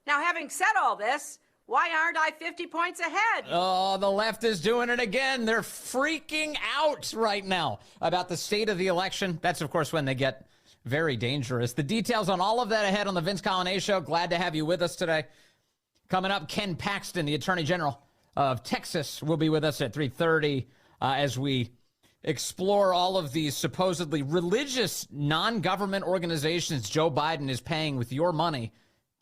Now, having said all this, why aren't I 50 points ahead? Oh, the left is doing it again. They're freaking out right now about the state of the election. That's, of course, when they get very dangerous. The details on all of that ahead on the Vince Coglianese Show. Glad to have you with us today. Coming up, Ken Paxton, the Attorney General of Texas, will be with us at 3:30 as we explore all of these supposedly religious non-government organizations Joe Biden is paying with your money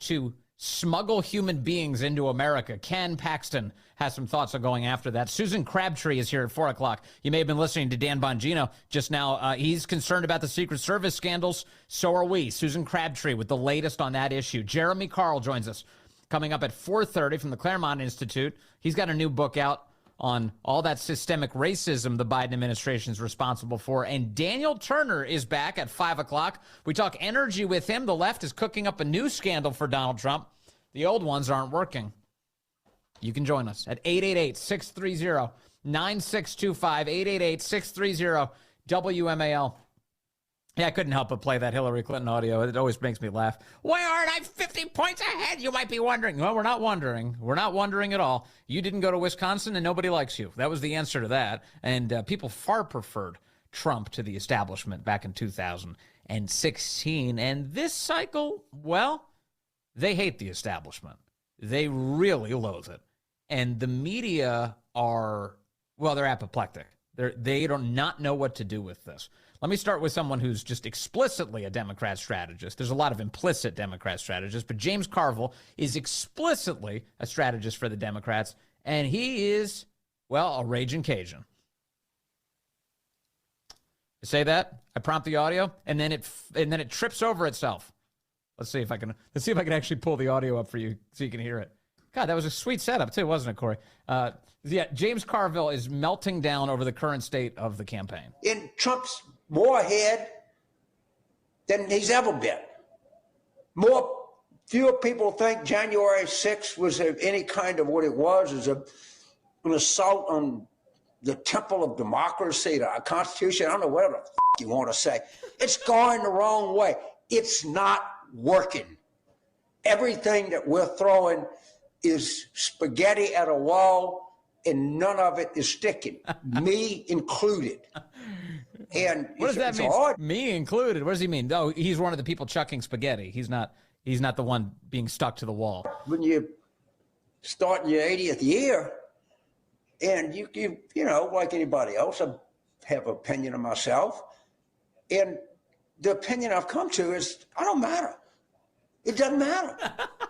to smuggle human beings into America. Ken Paxton has some thoughts on going after that. Susan Crabtree is here at 4 o'clock. You may have been listening to Dan Bongino just now. He's concerned about the Secret Service scandals. So are we. Susan Crabtree with the latest on that issue. Jeremy Carl joins us coming up at 4:30 from the Claremont Institute. He's got a new book out on all that systemic racism the Biden administration is responsible for. And Daniel Turner is back at 5 o'clock. We talk energy with him. The left is cooking up a new scandal for Donald Trump. The old ones aren't working. You can join us at 888-630-9625, 888-630-WMAL. Yeah, I couldn't help but play that Hillary Clinton audio. It always makes me laugh. Why aren't I 50 points ahead? You might be wondering. Well, we're not wondering. We're not wondering at all. You didn't go to Wisconsin and nobody likes you. That was the answer to that. And people far preferred Trump to the establishment back in 2016. And this cycle, well, they hate the establishment. They really loathe it. And the media are, well, they're apoplectic. They do not know what to do with this. Let me start with someone who's just explicitly a Democrat strategist. There's a lot of implicit Democrat strategists, but James Carville is explicitly a strategist for the Democrats, and he is, well, a raging Cajun. I say that, I prompt the audio, and then it trips over itself. Let's see if I can actually pull the audio up for you so you can hear it. God, that was a sweet setup too, wasn't it, Corey? Yeah, James Carville is melting down over the current state of the campaign. In Trump's more ahead than he's ever been. Fewer people think January 6th was any kind of what it was, as an assault on the temple of democracy, the Constitution. I don't know whatever the you want to say. It's going the wrong way. It's not working. Everything that we're throwing is spaghetti at a wall, and none of it is sticking, me included. And what does that mean? Hard. Me included. What does he mean? No, he's one of the people chucking spaghetti. He's not the one being stuck to the wall. When you start in your 80th year, and you know, like anybody else, I have an opinion of myself, and the opinion I've come to is I don't matter. It doesn't matter.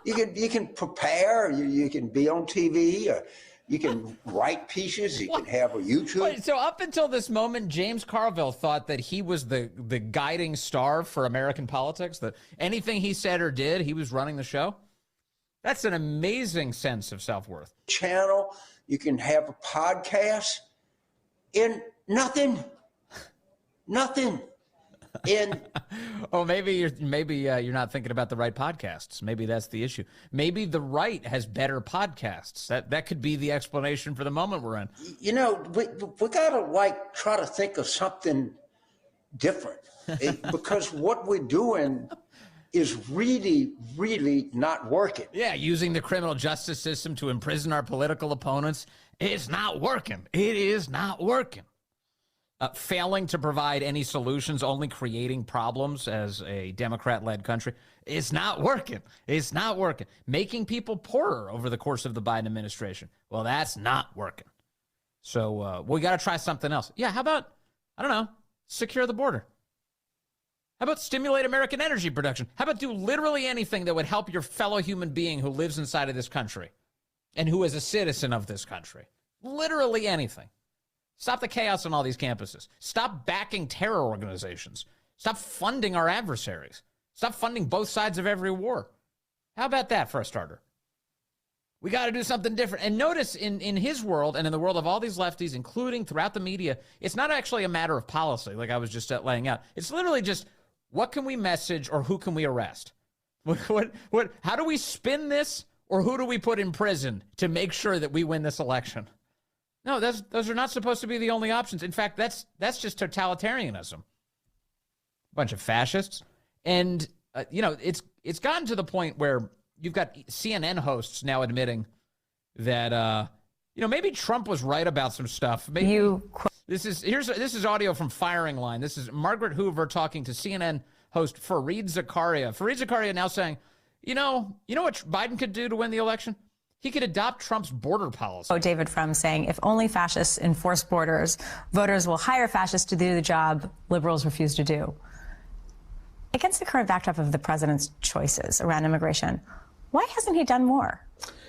You can prepare. You can be on TV. Or you can write pieces. You can have a YouTube. Wait, so up until this moment, James Carville thought that he was the guiding star for American politics, that anything he said or did, he was running the show? That's an amazing sense of self-worth. Channel, you can have a podcast, and nothing. And oh, maybe you're not thinking about the right podcasts. Maybe that's the issue. Maybe the right has better podcasts. That could be the explanation for the moment we're in. You know, we gotta try to think of something different because what we're doing is really, really not working. Yeah, using the criminal justice system to imprison our political opponents. It's not working. It is not working. Failing to provide any solutions, only creating problems as a Democrat-led country. It's not working. It's not working. Making people poorer over the course of the Biden administration. Well, that's not working. So we got to try something else. Yeah, how about, I don't know, secure the border? How about stimulate American energy production? How about do literally anything that would help your fellow human being who lives inside of this country and who is a citizen of this country? Literally anything. Stop the chaos on all these campuses. Stop backing terror organizations. Stop funding our adversaries. Stop funding both sides of every war. How about that for a starter? We got to do something different. And notice in his world and in the world of all these lefties, including throughout the media, it's not actually a matter of policy like I was just laying out. It's literally just what can we message or who can we arrest? How do we spin this or who do we put in prison to make sure that we win this election? No, those are not supposed to be the only options. In fact, that's just totalitarianism. A bunch of fascists. And, it's gotten to the point where you've got CNN hosts now admitting that, maybe Trump was right about some stuff. Maybe this is audio from Firing Line. This is Margaret Hoover talking to CNN host Fareed Zakaria. Fareed Zakaria now saying, you know what Biden could do to win the election? He could adopt Trump's border policy. David Frum saying if only fascists enforce borders, voters will hire fascists to do the job liberals refuse to do. Against the current backdrop of the president's choices around immigration, why hasn't he done more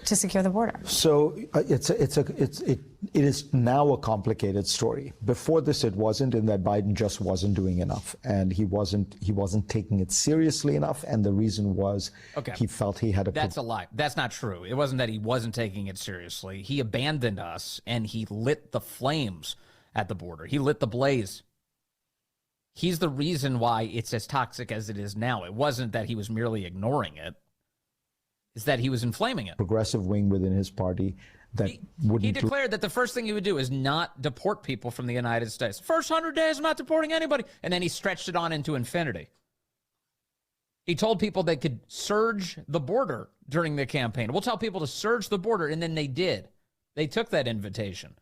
to secure the border? So it is now a complicated story. Before this, it wasn't, in that Biden just wasn't doing enough, and he wasn't taking it seriously enough. And the reason was he felt he had a. That's a lie. That's not true. It wasn't that he wasn't taking it seriously. He abandoned us, and he lit the flames at the border. He lit the blaze. He's the reason why it's as toxic as it is now. It wasn't that he was merely ignoring it. Is that he was inflaming it. Progressive wing within his party that wouldn't. He declared that the first thing he would do is not deport people from the United States. First 100 days, I'm not deporting anybody. And then he stretched it on into infinity. He told people they could surge the border during the campaign. We'll tell people to surge the border, and then they did. They took that invitation.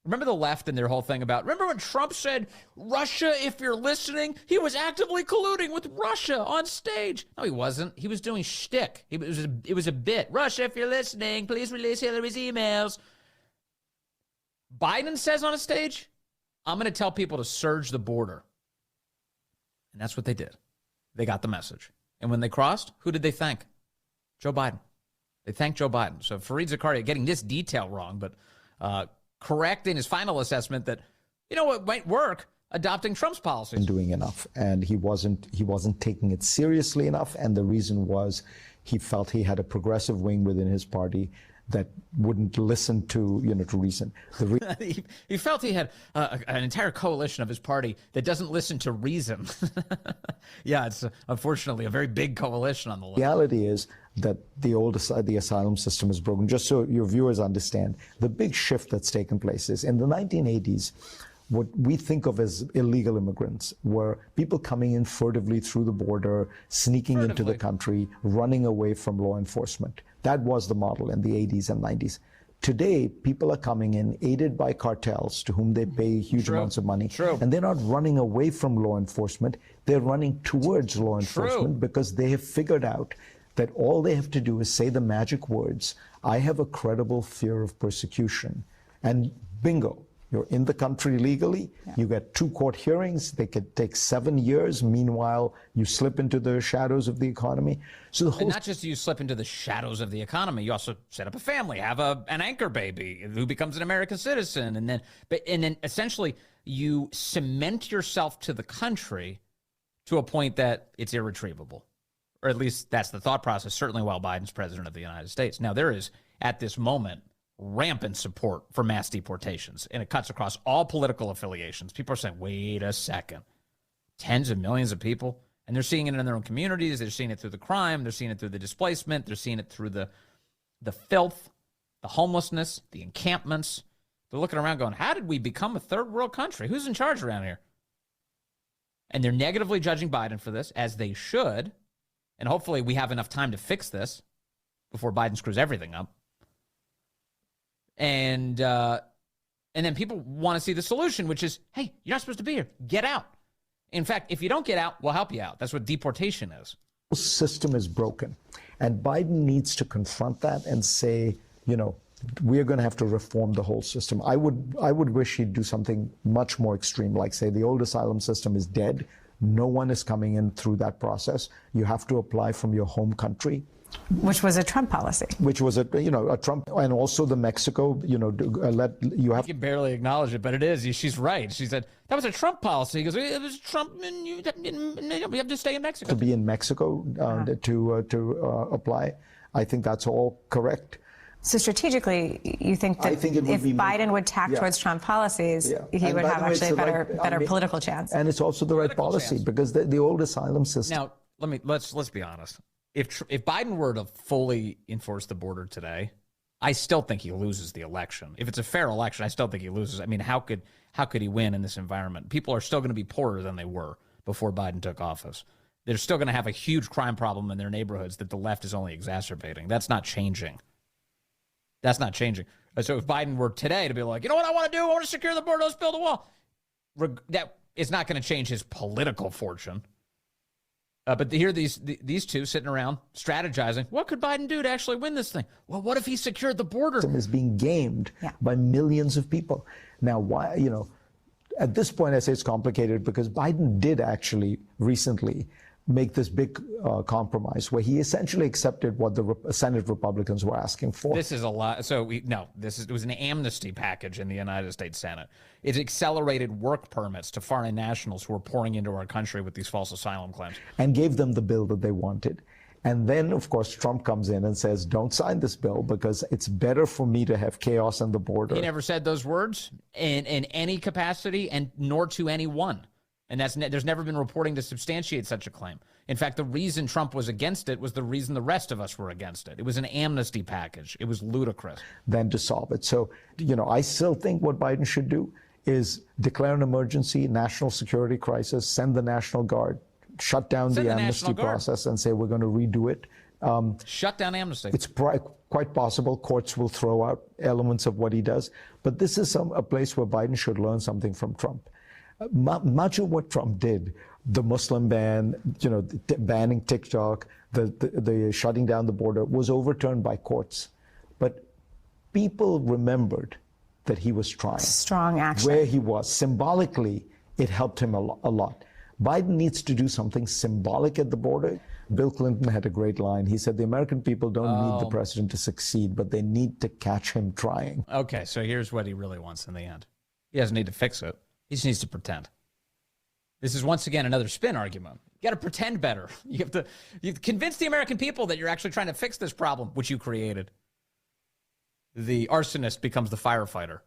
Remember the left and their whole thing about, remember when Trump said, Russia, if you're listening, he was actively colluding with Russia on stage. No, he wasn't. He was doing shtick. It was a bit. Russia, if you're listening, please release Hillary's emails. Biden says on a stage, I'm going to tell people to surge the border. And that's what they did. They got the message. And when they crossed, who did they thank? Joe Biden. They thanked Joe Biden. So Fareed Zakaria getting this detail wrong, but correct in his final assessment that, it might work, adopting Trump's policies. And doing enough, and he wasn't taking it seriously enough, and the reason was he felt he had a progressive wing within his party that wouldn't listen to reason. He felt he had an entire coalition of his party that doesn't listen to reason. Yeah, it's unfortunately a very big coalition on the left. The reality is that the asylum system is broken. Just so your viewers understand, the big shift that's taken place is in the 1980s, what we think of as illegal immigrants were people coming in furtively through the border, sneaking into the country, running away from law enforcement. That was the model in the 80s and 90s. Today, people are coming in aided by cartels to whom they pay huge amounts of money. And they're not running away from law enforcement. They're running towards law enforcement because they have figured out that all they have to do is say the magic words, I have a credible fear of persecution, and bingo. You're in the country legally. You get 2 court hearings. They could take 7 years. Meanwhile, you slip into the shadows of the economy. So the whole. And not just you slip into the shadows of the economy. You also set up a family, have an anchor baby who becomes an American citizen, and then essentially you cement yourself to the country to a point that it's irretrievable, or at least that's the thought process. Certainly, while Biden's president of the United States. Now there is at this moment rampant support for mass deportations, and it cuts across all political affiliations. People are saying, wait a second, tens of millions of people, and they're seeing it in their own communities. They're seeing it through the crime. They're seeing it through the displacement. They're seeing it through the filth, the homelessness, the encampments. They're looking around going, how did we become a third world country? Who's in charge around here? And they're negatively judging Biden for this, as they should, and hopefully we have enough time to fix this before Biden screws everything up. And then people want to see the solution, which is, hey, you're not supposed to be here. Get out. In fact, if you don't get out, we'll help you out. That's what deportation is. The system is broken. And Biden needs to confront that and say, we're going to have to reform the whole system. I would wish he'd do something much more extreme, like say the old asylum system is dead. No one is coming in through that process. You have to apply from your home country. Which was a Trump policy. Which was a Trump, and also the Mexico, you have. You can barely acknowledge it, but it is. She's right. She said that was a Trump policy. He goes, it was Trump, and you have to stay in Mexico. To be in Mexico to apply. I think that's all correct. So strategically, you think that if Biden would tack towards Trump policies, he would have actually a better political chance. And it's also the right policy because the old asylum system. Now, let's be honest. If Biden were to fully enforce the border today, I still think he loses the election. If it's a fair election, I still think he loses. I mean, how could he win in this environment? People are still going to be poorer than they were before Biden took office. they're still going to have a huge crime problem in their neighborhoods that the left is only exacerbating. That's not changing. That's not changing. So if Biden were today to be like, you know what I want to do? I want to secure the border. Let's build a wall. That is not going to change his political fortune. But here these two sitting around strategizing. What could Biden do to actually win this thing? Well, what if he secured the border? Is being gamed by millions of people. Now, why, at this point, I say it's complicated because Biden did actually recently make this big compromise where he essentially accepted what the Senate Republicans were asking for. This is a lot. So it was an amnesty package in the United States Senate. It accelerated work permits to foreign nationals who are pouring into our country with these false asylum claims. And gave them the bill that they wanted. And then, of course, Trump comes in and says, don't sign this bill because it's better for me to have chaos on the border. He never said those words in any capacity, and nor to anyone. And there's never been reporting to substantiate such a claim. In fact, the reason Trump was against it was the reason the rest of us were against it. It was an amnesty package. It was ludicrous. Then to solve it. So, I still think what Biden should do is declare an emergency, national security crisis, send the National Guard, shut down the amnesty process and say we're going to redo it. Shut down amnesty. It's quite possible courts will throw out elements of what he does. But this is a place where Biden should learn something from Trump. Much of what Trump did, the Muslim ban, banning TikTok, the shutting down the border, was overturned by courts. But people remembered that he was trying. Strong action. Where he was. Symbolically, it helped him a lot. Biden needs to do something symbolic at the border. Bill Clinton had a great line. He said, the American people don't need the president to succeed, but they need to catch him trying. Okay, so here's what he really wants in the end. He doesn't need to fix it. He just needs to pretend. This is once again another spin argument. You got to pretend better. You convince the American people that you're actually trying to fix this problem, which you created. The arsonist becomes the firefighter,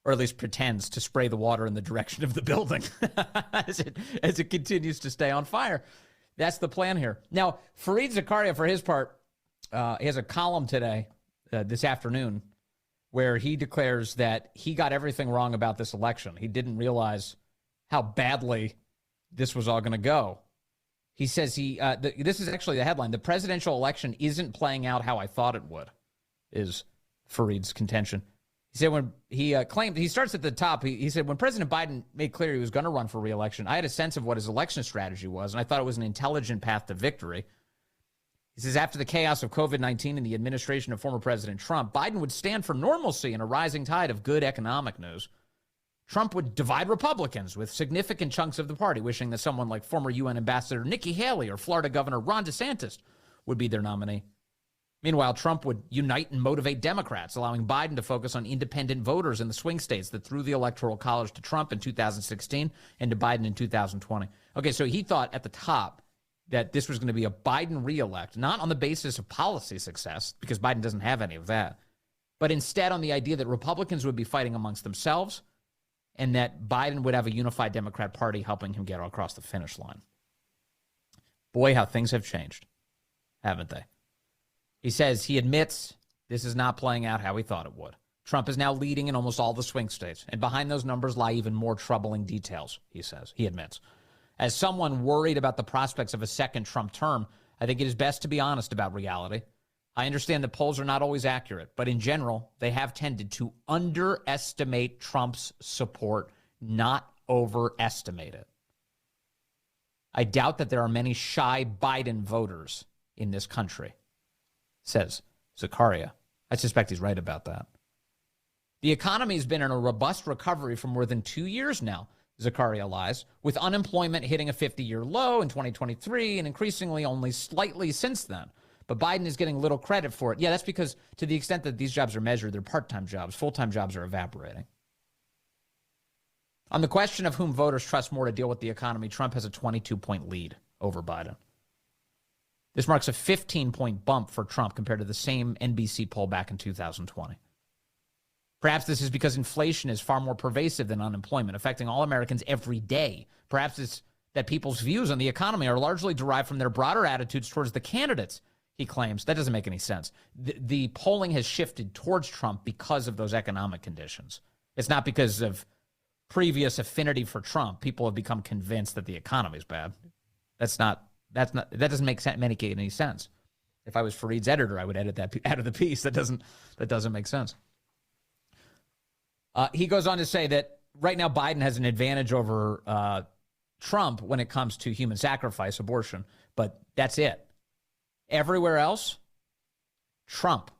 or at least pretends to spray the water in the direction of the building as it continues to stay on fire. That's the plan here. Now, Fareed Zakaria, for his part, he has a column today, this afternoon, where he declares that he got everything wrong about this election. He didn't realize how badly this was all going to go. He says this is actually the headline. The presidential election isn't playing out how I thought it would, is Fareed's contention. He said when he claimed, he starts at the top, he said, when President Biden made clear he was going to run for re-election, I had a sense of what his election strategy was, and I thought it was an intelligent path to victory. He says, after the chaos of COVID-19 and the administration of former President Trump, Biden would stand for normalcy and a rising tide of good economic news. Trump would divide Republicans with significant chunks of the party, wishing that someone like former UN Ambassador Nikki Haley or Florida Governor Ron DeSantis would be their nominee. Meanwhile, Trump would unite and motivate Democrats, allowing Biden to focus on independent voters in the swing states that threw the Electoral College to Trump in 2016 and to Biden in 2020. Okay, so he thought at the top that this was going to be a Biden re-elect, not on the basis of policy success, because Biden doesn't have any of that, but instead on the idea that Republicans would be fighting amongst themselves and that Biden would have a unified Democrat Party helping him get across the finish line. Boy, how things have changed, haven't they? He says he admits this is not playing out how he thought it would. Trump is now leading in almost all the swing states, and behind those numbers lie even more troubling details, he says. He admits. As someone worried about the prospects of a second Trump term, I think it is best to be honest about reality. I understand that polls are not always accurate, but in general, they have tended to underestimate Trump's support, not overestimate it. I doubt that there are many shy Biden voters in this country, says Zakaria. I suspect he's right about that. The economy has been in a robust recovery for more than 2 years now, Zakaria lies, with unemployment hitting a 50-year low in 2023 and increasingly only slightly since then. But Biden is getting little credit for it. Yeah, that's because to the extent that these jobs are measured, they're part-time jobs. Full-time jobs are evaporating. On the question of whom voters trust more to deal with the economy, Trump has a 22-point lead over Biden. This marks a 15-point bump for Trump compared to the same NBC poll back in 2020. Perhaps this is because inflation is far more pervasive than unemployment, affecting all Americans every day. Perhaps it's that people's views on the economy are largely derived from their broader attitudes towards the candidates, he claims. That doesn't make any sense. The polling has shifted towards Trump because of those economic conditions. It's not because of previous affinity for Trump. People have become convinced that the economy is bad. That's not That doesn't make any sense. If I was Fareed's editor, I would edit that out of the piece. That doesn't make sense. He goes on to say that right now Biden has an advantage over Trump when it comes to human sacrifice, abortion, but that's it. Everywhere else, Trump.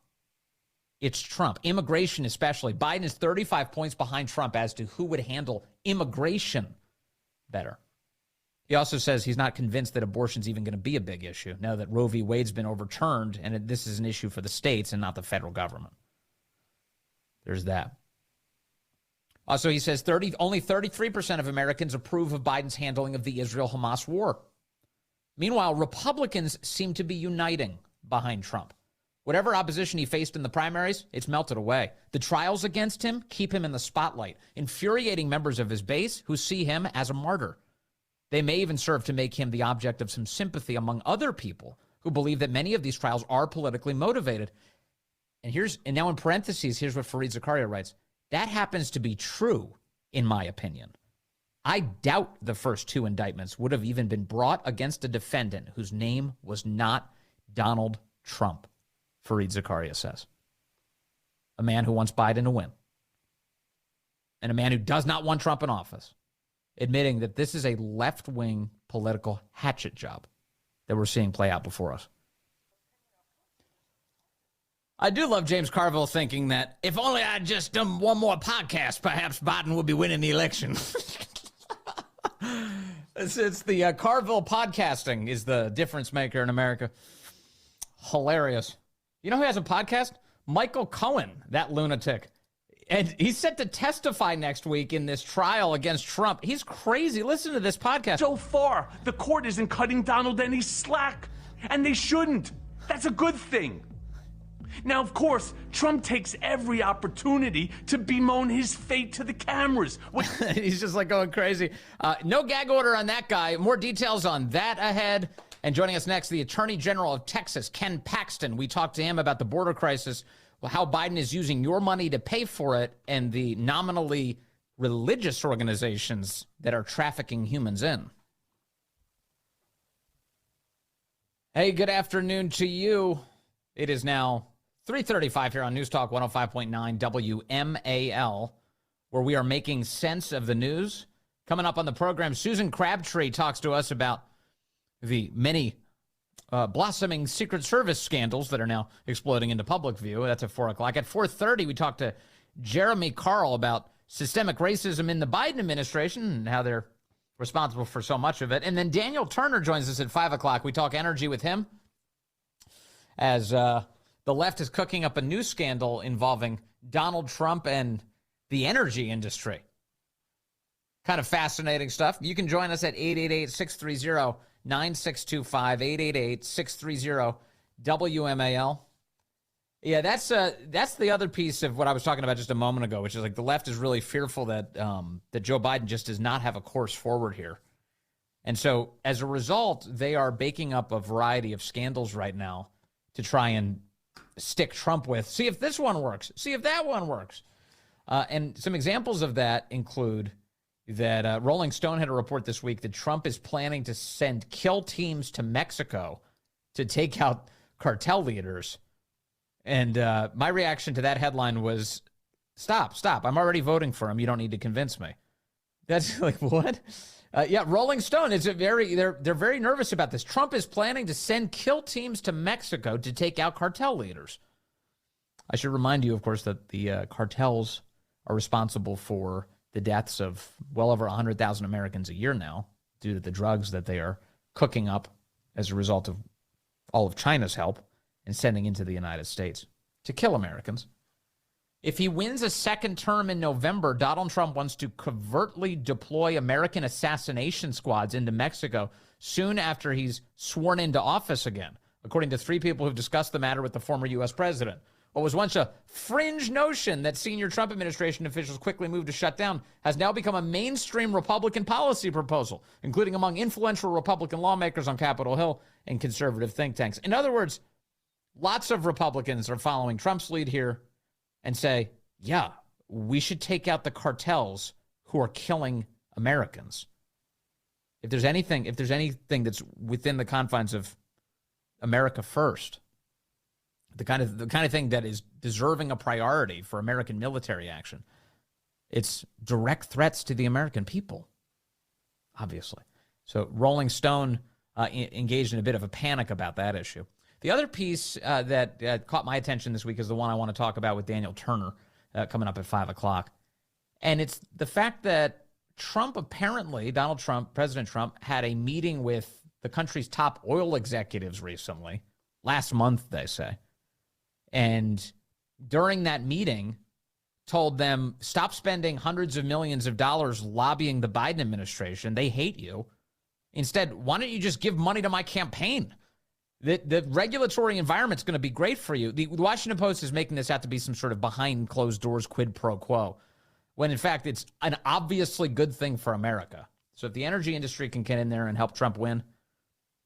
It's Trump. Immigration especially. Biden is 35 points behind Trump as to who would handle immigration better. He also says he's not convinced that abortion's even going to be a big issue now that Roe v. Wade's been overturned and this is an issue for the states and not the federal government. There's that. Also, he says only 33% of Americans approve of Biden's handling of the Israel-Hamas war. Meanwhile, Republicans seem to be uniting behind Trump. Whatever opposition he faced in the primaries, it's melted away. The trials against him keep him in the spotlight, infuriating members of his base who see him as a martyr. They may even serve to make him the object of some sympathy among other people who believe that many of these trials are politically motivated. And now in parentheses, here's what Fareed Zakaria writes. That happens to be true, in my opinion. I doubt the first two indictments would have even been brought against a defendant whose name was not Donald Trump, Fareed Zakaria says. A man who wants Biden to win. And a man who does not want Trump in office. Admitting that this is a left-wing political hatchet job that we're seeing play out before us. I do love James Carville thinking that if only I'd just done one more podcast, perhaps Biden would be winning the election. It's the Carville podcasting is the difference maker in America. Hilarious. You know who has a podcast? Michael Cohen, that lunatic. And he's set to testify next week in this trial against Trump. He's crazy. Listen to this podcast. So far, the court isn't cutting Donald any slack, and they shouldn't. That's a good thing. Now, of course, Trump takes every opportunity to bemoan his fate to the cameras. He's just like going crazy. No gag order on that guy. More details on that ahead. And joining us next, the Attorney General of Texas, Ken Paxton. We talked to him about the border crisis, how Biden is using your money to pay for it, and the nominally religious organizations that are trafficking humans in. Hey, good afternoon to you. It is now 3:35 here on News Talk 105.9 WMAL, where we are making sense of the news. Coming up on the program, Susan Crabtree talks to us about the many blossoming Secret Service scandals that are now exploding into public view. That's at 4 o'clock. At 4:30, we talked to Jeremy Carl about systemic racism in the Biden administration and how they're responsible for so much of it. And then Daniel Turner joins us at 5 o'clock. We talk energy with him as the left is cooking up a new scandal involving Donald Trump and the energy industry. Kind of fascinating stuff. You can join us at 888-630-9625, 888-630-WMAL. Yeah, that's the other piece of what I was talking about just a moment ago, which is like the left is really fearful that that Joe Biden just does not have a course forward here. And so as a result, they are baking up a variety of scandals right now to try and stick Trump with. See if this one works. See if that one works. And some examples of that include that Rolling Stone had a report this week that Trump is planning to send kill teams to Mexico to take out cartel leaders. And my reaction to that headline was, stop. I'm already voting for him. You don't need to convince me. That's like, what? Yeah, Rolling Stone is they're very nervous about this. Trump is planning to send kill teams to Mexico to take out cartel leaders. I should remind you, of course, that the cartels are responsible for the deaths of well over 100,000 Americans a year now due to the drugs that they are cooking up as a result of all of China's help and sending into the United States to kill Americans. If he wins a second term in November, Donald Trump wants to covertly deploy American assassination squads into Mexico soon after he's sworn into office again, according to 3 people who've discussed the matter with the former U.S. president. What was once a fringe notion that senior Trump administration officials quickly moved to shut down has now become a mainstream Republican policy proposal, including among influential Republican lawmakers on Capitol Hill and conservative think tanks. In other words, lots of Republicans are following Trump's lead here and say, yeah, we should take out the cartels who are killing Americans. If there's anything that's within the confines of America first, the kind of thing that is deserving a priority for American military action, it's direct threats to the American people, obviously. So Rolling Stone engaged in a bit of a panic about that issue. The other piece that caught my attention this week is the one I want to talk about with Daniel Turner coming up at 5 o'clock. And it's the fact that Donald Trump, President Trump, had a meeting with the country's top oil executives recently, last month, they say. And during that meeting, told them, stop spending hundreds of millions of dollars lobbying the Biden administration. They hate you. Instead, why don't you just give money to my campaign? The regulatory environment's going to be great for you. The Washington Post is making this out to be some sort of behind closed doors quid pro quo, when in fact it's an obviously good thing for America. So if the energy industry can get in there and help Trump win,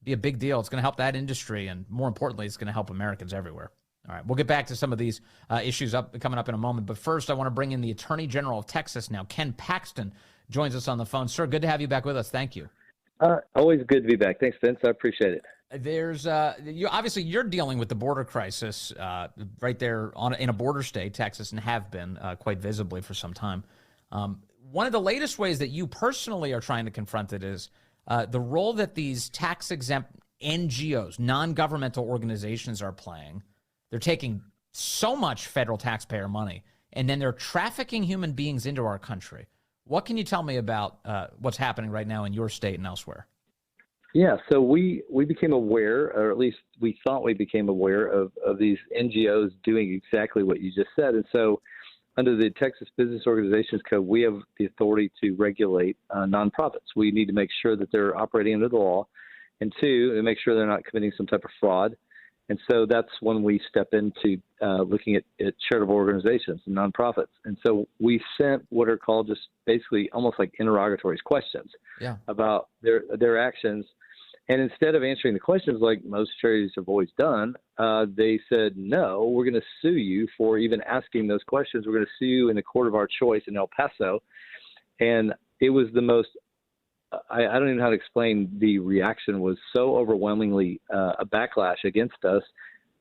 be a big deal. It's going to help that industry, and more importantly, it's going to help Americans everywhere. All right, we'll get back to some of these issues coming up in a moment. But first, I want to bring in the Attorney General of Texas now. Ken Paxton joins us on the phone. Sir, good to have you back with us. Thank you. Always good to be back. Thanks, Vince. I appreciate it. There's you're dealing with the border crisis right there in a border state, Texas, and have been quite visibly for some time. One of the latest ways that you personally are trying to confront it is the role that these tax-exempt NGOs, non-governmental organizations, are playing. They're taking so much federal taxpayer money, and then they're trafficking human beings into our country. What can you tell me about what's happening right now in your state and elsewhere? Yeah, so we became aware, or at least we thought we became aware of these NGOs doing exactly what you just said. And so under the Texas Business Organizations Code, we have the authority to regulate nonprofits. We need to make sure that they're operating under the law, and two, to make sure they're not committing some type of fraud. And so that's when we step into looking at charitable organizations and nonprofits. And so we sent what are called just basically almost like interrogatories, questions about their actions. And instead of answering the questions like most charities have always done, they said, no, we're going to sue you for even asking those questions. We're going to sue you in the court of our choice in El Paso. And it was the most I don't even know how to explain. The reaction was so overwhelmingly a backlash against us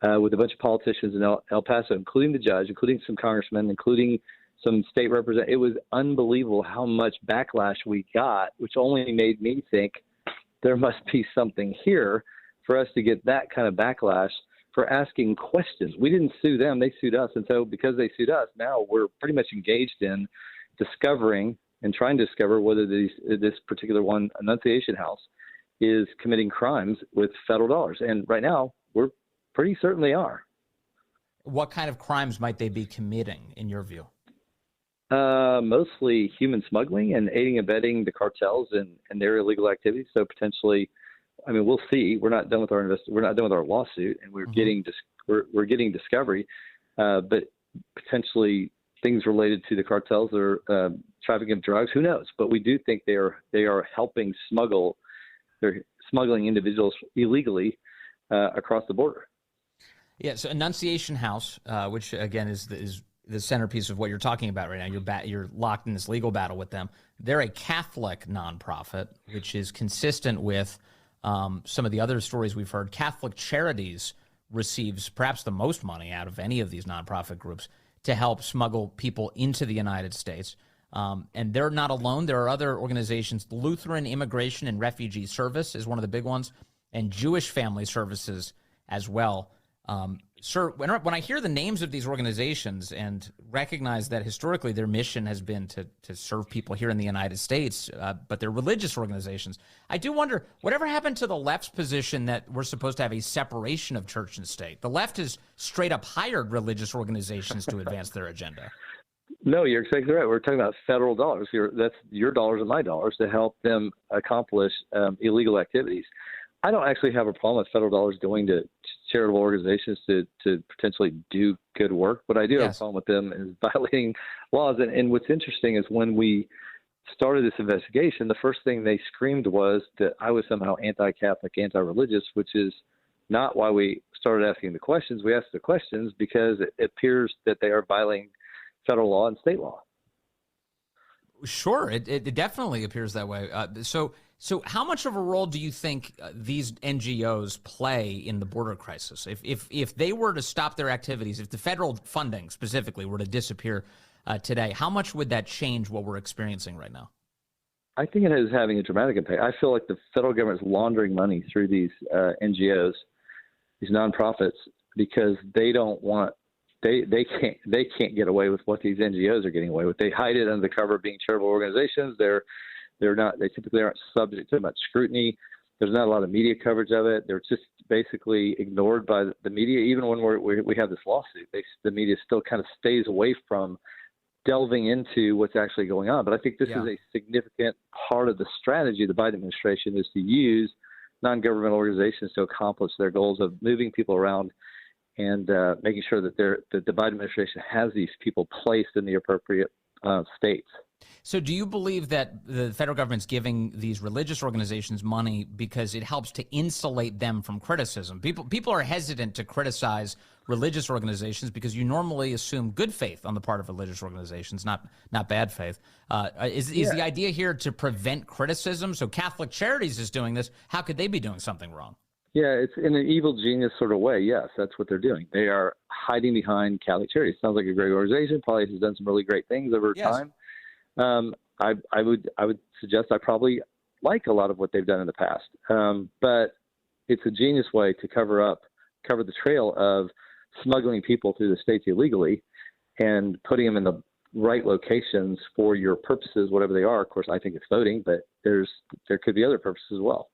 with a bunch of politicians in El Paso, including the judge, including some congressmen, including some state representatives. It was unbelievable how much backlash we got, which only made me think there must be something here for us to get that kind of backlash for asking questions. We didn't sue them. They sued us. And so because they sued us, now we're pretty much engaged in discovering and trying to discover whether this particular one, Annunciation House, is committing crimes with federal dollars. And right now, we're pretty certain they are. What kind of crimes might they be committing, in your view? Mostly human smuggling and aiding and abetting the cartels and their illegal activities. So potentially, I mean, we'll see. We're not done with our lawsuit, and we're getting discovery, but potentially things related to the cartels or trafficking of drugs. Who knows? But we do think they are helping smuggle. They're smuggling individuals illegally across the border. Yeah. So Annunciation House, which again is the centerpiece of what you're talking about right now. You're locked in this legal battle with them. They're a Catholic nonprofit, which is consistent with some of the other stories we've heard. Catholic Charities receives perhaps the most money out of any of these nonprofit groups to help smuggle people into the United States. And they're not alone. There are other organizations. Lutheran Immigration and Refugee Service is one of the big ones, and Jewish Family Services as well. Sir, when I hear the names of these organizations and recognize that historically their mission has been to serve people here in the United States, but they're religious organizations, I do wonder, whatever happened to the left's position that we're supposed to have a separation of church and state? The left has straight up hired religious organizations to advance their agenda. No, you're exactly right. We're talking about federal dollars. That's your dollars and my dollars to help them accomplish illegal activities. I don't actually have a problem with federal dollars going to charitable organizations to potentially do good work. What I do have a problem with them is violating laws. And what's interesting is when we started this investigation, the first thing they screamed was that I was somehow anti-Catholic, anti-religious, which is not why we started asking the questions. We asked the questions because it appears that they are violating federal law and state law. Sure, it definitely appears that way. So So how much of a role do you think these NGOs play in the border crisis? If they were to stop their activities, if the federal funding specifically were to disappear today, how much would that change what we're experiencing right now? I think it is having a dramatic impact. I feel like the federal government is laundering money through these NGOs, these nonprofits, because they don't want they can't get away with what these NGOs are getting away with. They hide it under the cover of being charitable organizations. They typically aren't subject to much scrutiny. There's not a lot of media coverage of it. They're just basically ignored by the media. Even when we have this lawsuit, the media still kind of stays away from delving into what's actually going on. But I think this is a significant part of the strategy of the Biden administration is to use non-governmental organizations to accomplish their goals of moving people around and making sure that the Biden administration has these people placed in the appropriate states. So do you believe that the federal government's giving these religious organizations money because it helps to insulate them from criticism? People are hesitant to criticize religious organizations because you normally assume good faith on the part of religious organizations, not bad faith. Is the idea here to prevent criticism? So Catholic Charities is doing this. How could they be doing something wrong? Yeah, it's in an evil genius sort of way. Yes, that's what they're doing. They are hiding behind Catholic Charities. Sounds like a great organization. Probably has done some really great things over time. I would suggest I probably like a lot of what they've done in the past. But it's a genius way to cover the trail of smuggling people through the states illegally and putting them in the right locations for your purposes, whatever they are. Of course, I think it's voting, but there could be other purposes as well.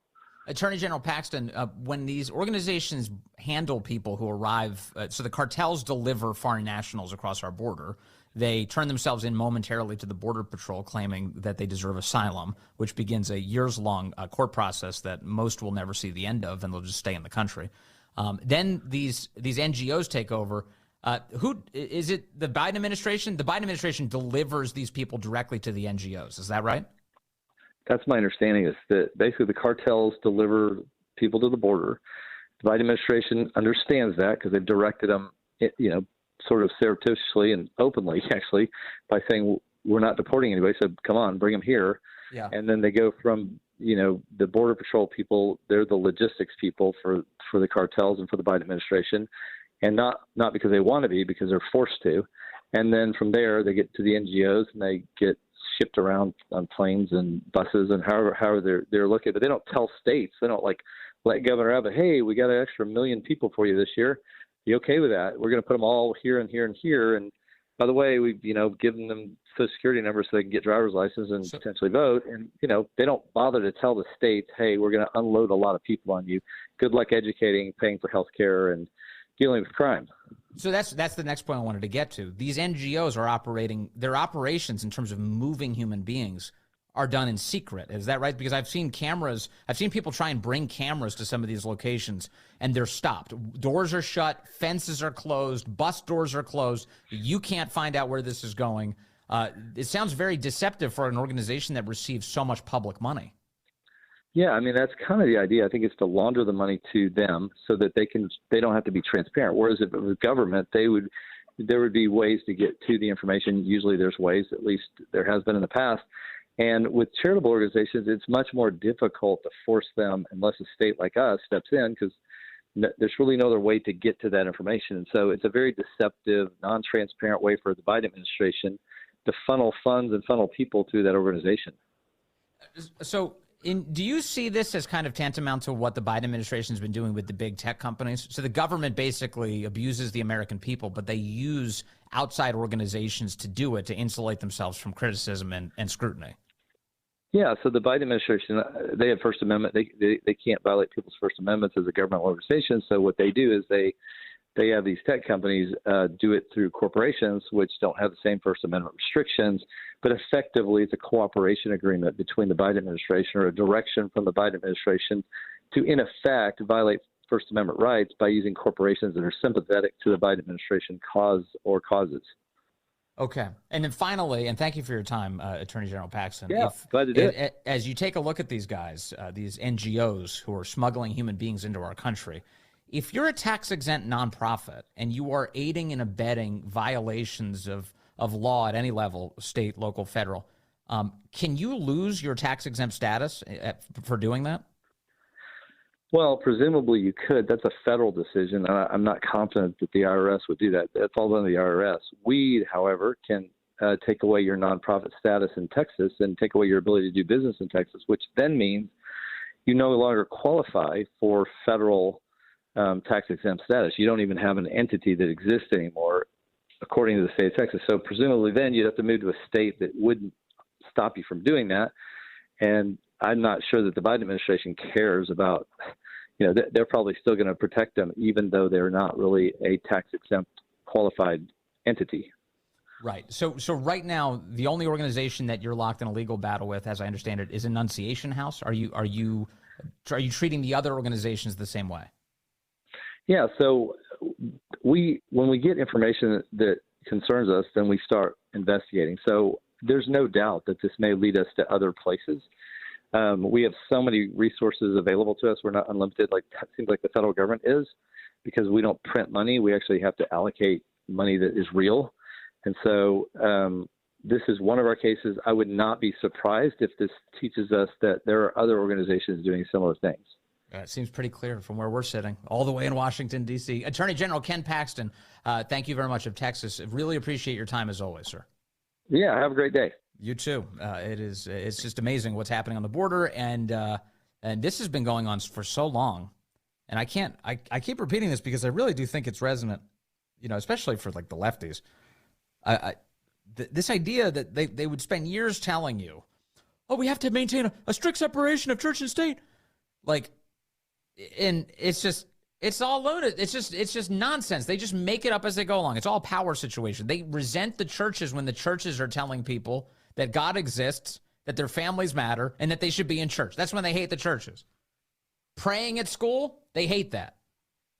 Attorney General Paxton, when these organizations handle people who arrive, so the cartels deliver foreign nationals across our border, they turn themselves in momentarily to the Border Patrol, claiming that they deserve asylum, which begins a years-long court process that most will never see the end of, and they'll just stay in the country. Then these NGOs take over. Who is it? The Biden administration? The Biden administration delivers these people directly to the NGOs. Is that right? That's my understanding, is that basically the cartels deliver people to the border. The Biden administration understands that because they've directed them, sort of surreptitiously and openly, actually, by saying, we're not deporting anybody, so come on, bring them here. Yeah. And then they go from, the Border Patrol people, they're the logistics people for the cartels and for the Biden administration, and not because they want to be, because they're forced to. And then from there, they get to the NGOs and they get shipped around on planes and buses and however they're located. But they don't tell states. They don't let Governor Abbott, hey, we got an extra 1 million people for you this year. You okay with that? We're going to put them all here and here and here. And by the way, we've given them Social Security numbers so they can get driver's license and potentially vote. And they don't bother to tell the states, hey, we're going to unload a lot of people on you. Good luck educating, paying for health care, and dealing with crime. So that's the next point I wanted to get to. These NGOs are operating, their operations in terms of moving human beings are done in secret. Is that right? Because I've seen people try and bring cameras to some of these locations and they're stopped. Doors are shut, fences are closed, bus doors are closed. You can't find out where this is going. It sounds very deceptive for an organization that receives so much public money. Yeah, I mean, that's kind of the idea. I think it's to launder the money to them so that they don't have to be transparent. Whereas if it was government, there would be ways to get to the information. Usually there's ways, at least there has been in the past. And with charitable organizations, it's much more difficult to force them unless a state like us steps in, because there's really no other way to get to that information. And so it's a very deceptive, non-transparent way for the Biden administration to funnel funds and funnel people through that organization. So do you see this as kind of tantamount to what the Biden administration has been doing with the big tech companies? So the government basically abuses the American people, but they use outside organizations to do it, to insulate themselves from criticism and scrutiny. Yeah, so the Biden administration, they have First Amendment. They can't violate people's First Amendments as a governmental organization. So what they do is they have these tech companies do it through corporations, which don't have the same First Amendment restrictions, but effectively it's a cooperation agreement between the Biden administration, or a direction from the Biden administration to, in effect, violate First Amendment rights by using corporations that are sympathetic to the Biden administration cause or causes. Okay. And then finally, and thank you for your time, Attorney General Paxton. Yeah, glad to do it. As you take a look at these guys, these NGOs who are smuggling human beings into our country, if you're a tax-exempt nonprofit and you are aiding and abetting violations of law at any level, state, local, federal, Can you lose your tax-exempt status for doing that? Well, presumably you could. That's a federal decision. I'm not confident that the IRS would do that. That falls under the IRS. We, however, can take away your nonprofit status in Texas and take away your ability to do business in Texas, which then means you no longer qualify for federal tax-exempt status. You don't even have an entity that exists anymore, according to the state of Texas. So presumably then you'd have to move to a state that wouldn't stop you from doing that. And I'm not sure that the Biden administration cares about, they're probably still going to protect them, even though they're not really a tax-exempt qualified entity. Right. So right now, the only organization that you're locked in a legal battle with, as I understand it, is Annunciation House. Are you treating the other organizations the same way? Yeah. So when we get information that concerns us, then we start investigating. So there's no doubt that this may lead us to other places. We have so many resources available to us. We're not unlimited like that seems like the federal government is, because we don't print money. We actually have to allocate money that is real. And so this is one of our cases. I would not be surprised if this teaches us that there are other organizations doing similar things. It seems pretty clear from where we're sitting, all the way in Washington, D.C. Attorney General Ken Paxton, thank you very much of Texas. Really appreciate your time as always, sir. Yeah, have a great day. You too. It's just amazing what's happening on the border, and this has been going on for so long, and I keep repeating this because I really do think it's resonant, especially for like the lefties. This idea that they would spend years telling you, oh, we have to maintain a strict separation of church and state, and it's all loaded. It's just nonsense. They just make it up as they go along. It's all a power situation. They resent the churches when the churches are telling people that God exists, that their families matter, and that they should be in church. That's when they hate the churches. Praying at school, they hate that.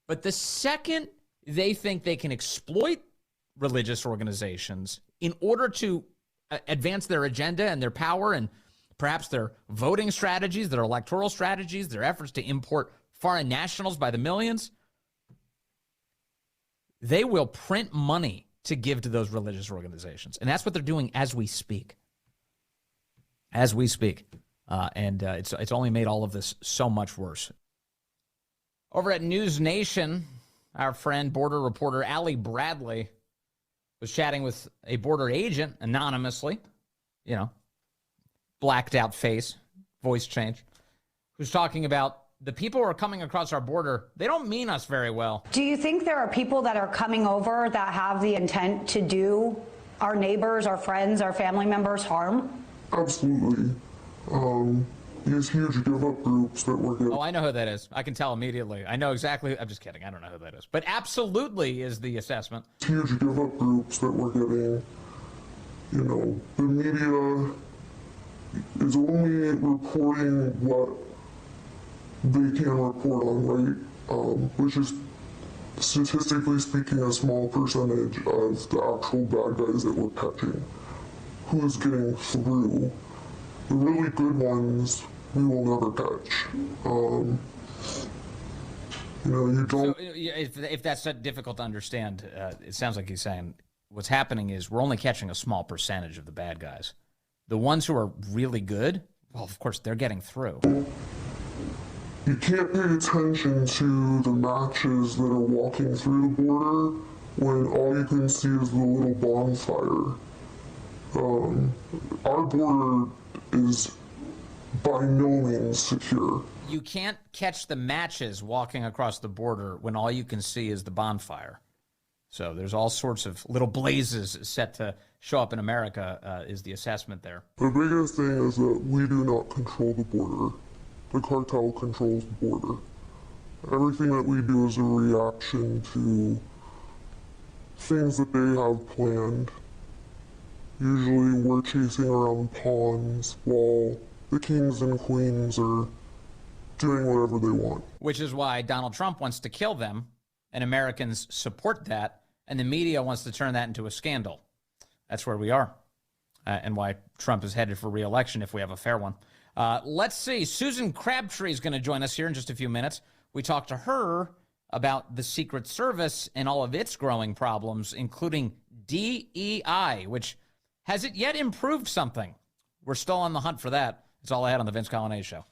But the second they think they can exploit religious organizations in order to advance their agenda and their power and perhaps their voting strategies, their electoral strategies, their efforts to import foreign nationals by the millions, they will print money to give to those religious organizations. And that's what they're doing as we speak. As we speak. It's only made all of this so much worse. Over at News Nation, our friend, border reporter Allie Bradley was chatting with a border agent anonymously, blacked out face, voice change, who's talking about the people who are coming across our border, they don't mean us very well. Do you think there are people that are coming over that have the intent to do our neighbors, our friends, our family members harm? Absolutely. These huge give-up groups that we're getting. Oh, I know who that is. I can tell immediately. I know exactly. I'm just kidding. I don't know who that is. But absolutely is the assessment. Huge give-up groups that we're getting. The media is only reporting what they can report on, right? Which is, statistically speaking, a small percentage of the actual bad guys that we're catching. Who's getting through? The really good ones, we will never catch. You don't. So if that's so difficult to understand, it sounds like he's saying what's happening is we're only catching a small percentage of the bad guys. The ones who are really good, well, of course, they're getting through. You can't pay attention to the matches that are walking through the border when all you can see is the little bonfire. Our border is by no means secure. You can't catch the matches walking across the border when all you can see is the bonfire. So there's all sorts of little blazes set to show up in America, is the assessment there. The biggest thing is that we do not control the border. The cartel controls the border. Everything that we do is a reaction to things that they have planned. Usually we're chasing around pawns while the kings and queens are doing whatever they want. Which is why Donald Trump wants to kill them, and Americans support that, and the media wants to turn that into a scandal. That's where we are, and why Trump is headed for re-election if we have a fair one. Let's see. Susan Crabtree is going to join us here in just a few minutes. We talked to her about the Secret Service and all of its growing problems, including DEI, which has it yet improved something We're still on the hunt for that. That's all I had on the Vince Coglianese Show.